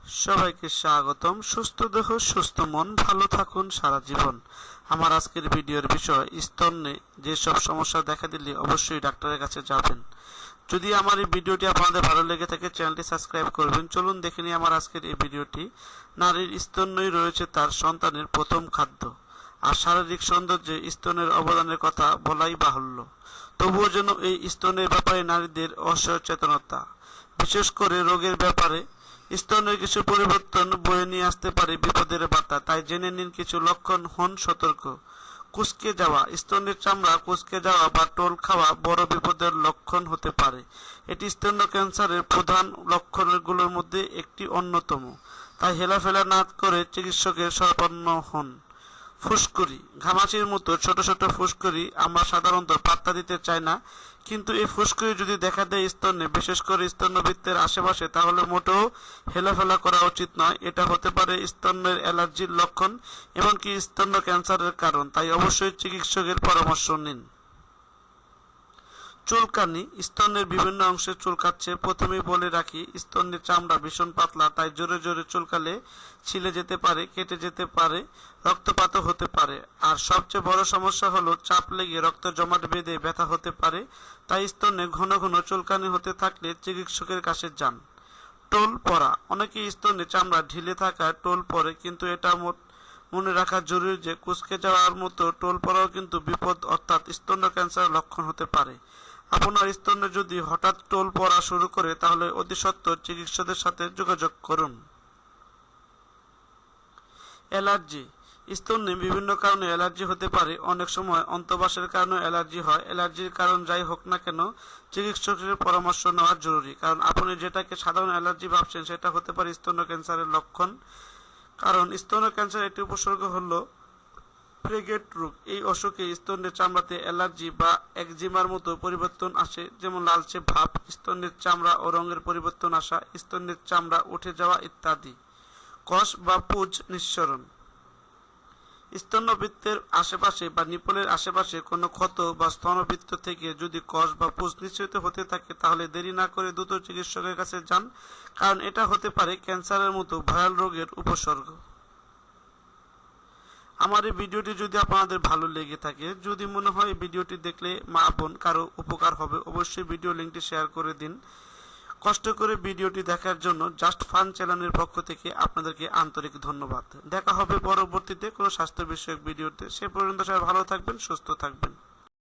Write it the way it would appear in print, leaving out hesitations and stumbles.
সবাইকে স্বাগতম। সুস্থ দেহ সুস্থ মন, ভালো থাকুন সারা জীবন। আমার আজকের ভিডিওর বিষয়, স্তনে যেসব সমস্যা দেখা দিলে অবশ্যই ডাক্তারের কাছে যাবেন। যদি আমার এই ভিডিওটি আপনাদের ভালো লেগে থাকে, চ্যানেলটি সাবস্ক্রাইব করবেন। চলুন দেখে নিই আমার আজকের এই ভিডিওটি। নারীর স্তন্যই রয়েছে তার সন্তানের প্রথম খাদ্য, আর শারীরিক সৌন্দর্যে স্তনের অবদানের কথা বলাই বাহুল্য। তবুও যেন এই স্তনের ব্যাপারে নারীদের অসচেতনতা, বিশেষ করে রোগের ব্যাপারে। স্তনের কিছু পরিবর্তন বয়ে নিয়ে আসতে পারে বিপদের বার্তা, তাই জেনে নিন কিছু লক্ষণ, হন সতর্ক। কুঁচকে যাওয়া, স্তনের চামড়া কুঁচকে যাওয়া বা টোল খাওয়া বড় বিপদের লক্ষণ হতে পারে। এটি স্তন ক্যান্সারের প্রধান লক্ষণগুলোর মধ্যে একটি অন্যতম, তাই হেলাফেলা না করে চিকিৎসকের শরণাপন্ন হন। ফুসকুড়ি, ঘামাচির মতো ছোট ছোট ফুসকুড়ি আমরা সাধারণত পাত্তা দিতে চাই না, কিন্তু এই ফুসকুড়ি যদি দেখা দেয় স্তনে, বিশেষ করে স্তন্যবৃত্তের আশেপাশে, তাহলে মোটেও হেলাফেলা করা উচিত নয়। এটা হতে পারে স্তনের অ্যালার্জির লক্ষণ, এমনকি স্তন ক্যান্সারের কারণ, তাই অবশ্যই চিকিৎসকের পরামর্শ নিন। চুলকানি, স্তনের বিভিন্ন অংশে চুলকাচ্ছে। প্রথমেই বলে রাখি, স্তনের চামড়া ভীষণ পাতলা, তাই জোরে জোরে চুলকালে ছিলে যেতে পারে, কেটে যেতে পারে, রক্তপাতও হতে পারে। আর সবচেয়ে বড় সমস্যা হলো চাপ লেগে রক্ত জমাট বেঁধে ব্যথা হতে পারে। তাই স্তনে ঘন ঘন চুলকানি হতে থাকলে চিকিৎসকের কাছে যান। টোল পড়া, অনেকেই স্তনে চামড়া ঢিলে থাকায় টোল পড়ে, কিন্তু এটা মনে রাখা জরুরি যে কুঁচকে যাওয়ার মতো টোল পড়াও কিন্তু বিপদ, অর্থাৎ স্তন ক্যান্সারের লক্ষণ হতে পারে। আপনার স্তনে যদি হঠাৎ টোল পড়া শুরু করে, তাহলে অতি সত্বর চিকিৎসকদের সাথে যোগাযোগ করুন। অ্যালার্জি, স্তনে বিভিন্ন কারণে অ্যালার্জি হতে পারে। অনেক সময় অন্তঃবাসের কারণে অ্যালার্জি হয়। অ্যালার্জির কারণ যাই হোক না কেন, চিকিৎসকের পরামর্শ নেওয়া জরুরি, কারণ আপনি যেটাকে সাধারণ অ্যালার্জি ভাবছেন সেটা হতে পারে স্তন ক্যান্সারের লক্ষণ। কারণ স্তন ক্যান্সারের একটি উপসর্গ হলো প্রেগেট রোগ। এই অসুখে স্তনের চামড়াতে অ্যালার্জি বা একজিমার মতো পরিবর্তন আসে, যেমন লালচে ভাব, স্তনের চামড়া ও রঙের পরিবর্তন আসা, স্তনের চামড়া উঠে যাওয়া ইত্যাদি। কষ বা পুঁজ নিঃসরণ, স্তন্যবৃত্তের আশেপাশে বা নিপলের আশেপাশে কোনো ক্ষত বা স্তনবৃত্ত থেকে যদি কষ বা পুঁজ নিঃসরিত হতে থাকে, তাহলে দেরি না করে দ্রুত চিকিৎসকের কাছে যান, কারণ এটা হতে পারে ক্যান্সারের মতো ভয়াল রোগের উপসর্গ। আমার এই ভিডিওটি যদি আপনাদের ভালো লেগে থাকে, যদি মনে হয় ভিডিওটি দেখলে মা বোন কারো উপকার হবে, অবশ্যই ভিডিও লিঙ্কটি শেয়ার করে দিন। কষ্ট করে ভিডিওটি দেখার জন্য জাস্ট ফান চ্যানেলের পক্ষ থেকে আপনাদেরকে আন্তরিক ধন্যবাদ। দেখা হবে পরবর্তীতে কোনো স্বাস্থ্য বিষয়ক ভিডিওতে। সে পর্যন্ত সবাই ভালো থাকবেন, সুস্থ থাকবেন।